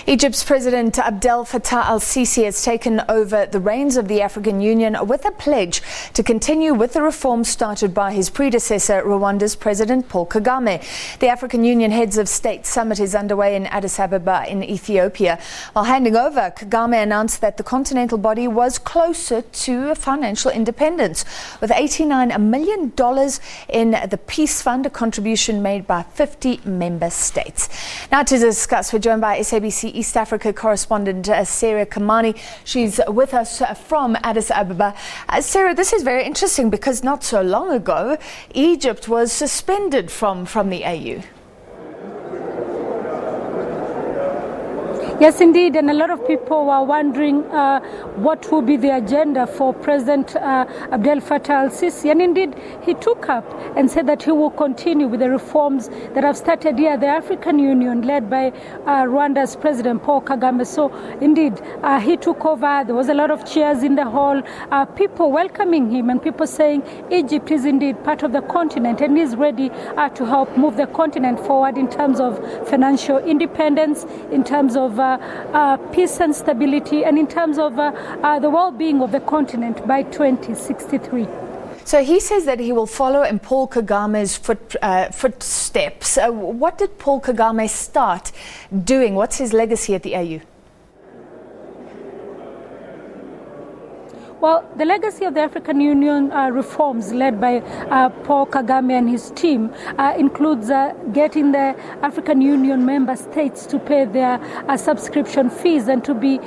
Egypt's President Abdel Fattah el-Sisi has taken over the reins of the African Union with a pledge to continue with the reforms started by his predecessor, Rwanda's President Paul Kagame. The African Union Heads of State Summit is underway in Addis Ababa in Ethiopia. While handing over, Kagame announced that the continental body was closer to financial independence, with $89 million in the Peace Fund, a contribution made by 50 member states. Now to discuss, we're joined by SABC East Africa correspondent Sarah Kimani. She's with us from Addis Ababa. Sarah, this is very interesting because not so long ago, Egypt was suspended from the AU. Yes, indeed, and a lot of people were wondering what will be the agenda for President Abdel Fattah el-Sisi. And indeed, he took up and said that he will continue with the reforms that have started here, the African Union, led by Rwanda's President Paul Kagame. So, indeed, he took over. There was a lot of cheers in the hall, people welcoming him, and people saying Egypt is indeed part of the continent and is ready to help move the continent forward in terms of financial independence, in terms of peace and stability, and in terms of the well-being of the continent by 2063. So he says that he will follow in Paul Kagame's footsteps. What did Paul Kagame start doing? What's his legacy at the AU? Well, the legacy of the African Union reforms led by Paul Kagame and his team includes getting the African Union member states to pay their subscription fees and to be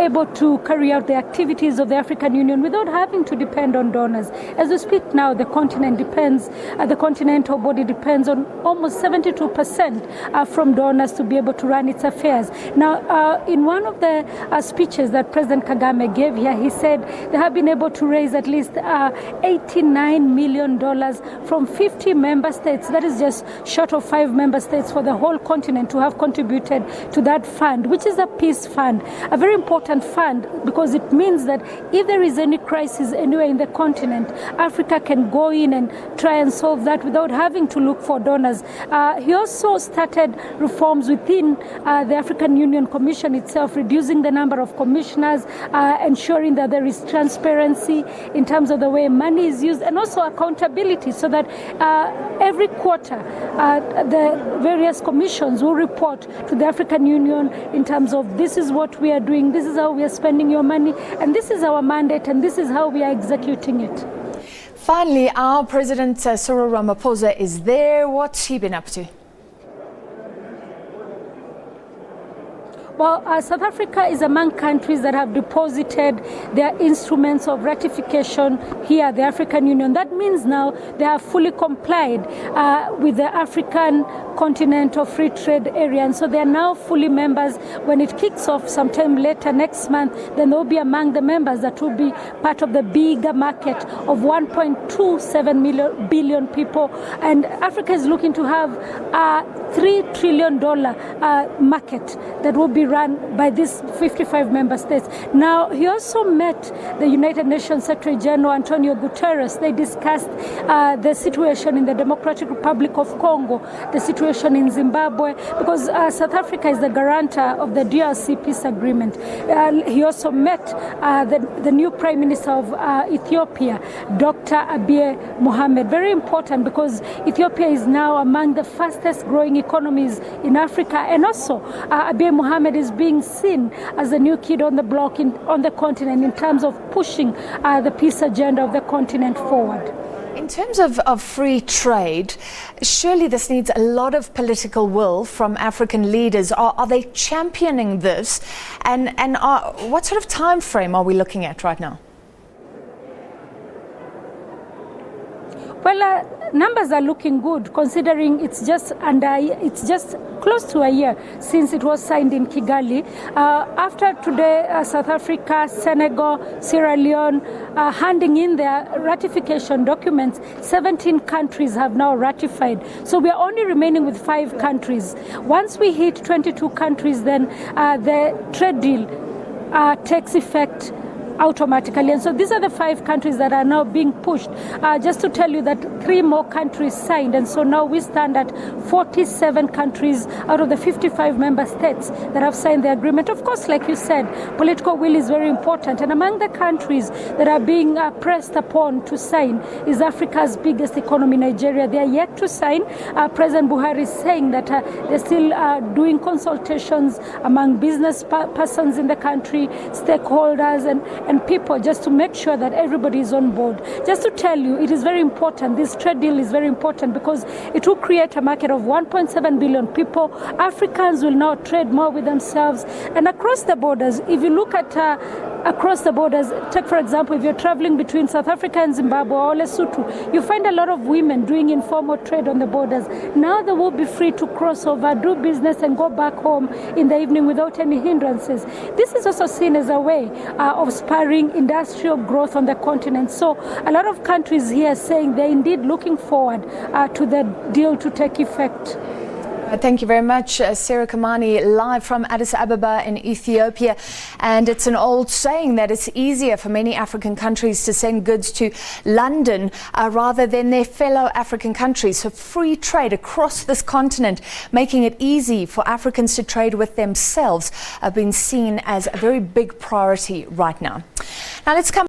able to carry out the activities of the African Union without having to depend on donors. As we speak now, the continental body depends on almost 72% from donors to be able to run its affairs. Now, in one of the speeches that President Kagame gave here, he said they have been able to raise at least $89 million from 50 member states. That is just short of 5 member states for the whole continent to have contributed to that fund, which is a peace fund, a very important fund because it means that if there is any crisis anywhere in the continent, Africa can go in and try and solve that without having to look for donors. He also started reforms within the African Union Commission itself, reducing the number of commissioners, ensuring that there is transparency in terms of the way money is used, and also accountability, so that every quarter the various commissions will report to the African Union in terms of this is what we are doing, this is how we are spending your money, and this is our mandate, and this is how we are executing it. Finally, our President Cyril Ramaphosa is there. What's he been up to? Well, South Africa is among countries that have deposited their instruments of ratification here at the African Union. That means now they have fully complied with the African Continental Free Trade Area, and so they are now fully members. When it kicks off sometime later next month, then they'll be among the members that will be part of the bigger market of 1.27 billion people. And Africa is looking to have a $3 trillion market that will be run by these 55 member states. Now, he also met the United Nations Secretary General Antonio Guterres. They discussed the situation in the Democratic Republic of Congo, the situation in Zimbabwe, because South Africa is the guarantor of the DRC peace agreement. He also met the new Prime Minister of Ethiopia, Dr. Abiy Mohamed. Very important because Ethiopia is now among the fastest growing economies in Africa, and also Abiy Mohamed is being seen as a new kid on the block on the continent in terms of pushing the peace agenda of the continent forward. In terms of free trade, surely this needs a lot of political will from African leaders. Are they championing this? And what sort of time frame are we looking at right now? Well, numbers are looking good, considering it's just close to a year since it was signed in Kigali. After today, South Africa, Senegal, Sierra Leone handing in their ratification documents, 17 countries have now ratified. So we are only remaining with 5 countries. Once we hit 22 countries, then the trade deal takes effect automatically. And so these are the 5 countries that are now being pushed. Just to tell you that 3 more countries signed, and so now we stand at 47 countries out of the 55 member states that have signed the agreement. Of course, like you said, political will is very important, and among the countries that are being pressed upon to sign is Africa's biggest economy, Nigeria. They are yet to sign. President Buhari is saying that they're still doing consultations among business persons in the country, stakeholders and people, just to make sure that everybody is on board. Just to tell you, it is very important. This trade deal is very important because it will create a market of 1.7 billion people. Africans will now trade more with themselves. And across the borders, if you look at across the borders, take for example, if you're traveling between South Africa and Zimbabwe or Lesotho, you find a lot of women doing informal trade on the borders. Now they will be free to cross over, do business and go back home in the evening without any hindrances. This is also seen as a way of spurring industrial growth on the continent. So a lot of countries here saying they're indeed looking forward to the deal to take effect. Thank you very much, Sarah Kimani, live from Addis Ababa in Ethiopia. And it's an old saying that it's easier for many African countries to send goods to London rather than their fellow African countries. So free trade across this continent, making it easy for Africans to trade with themselves, have been seen as a very big priority right now. Now let's come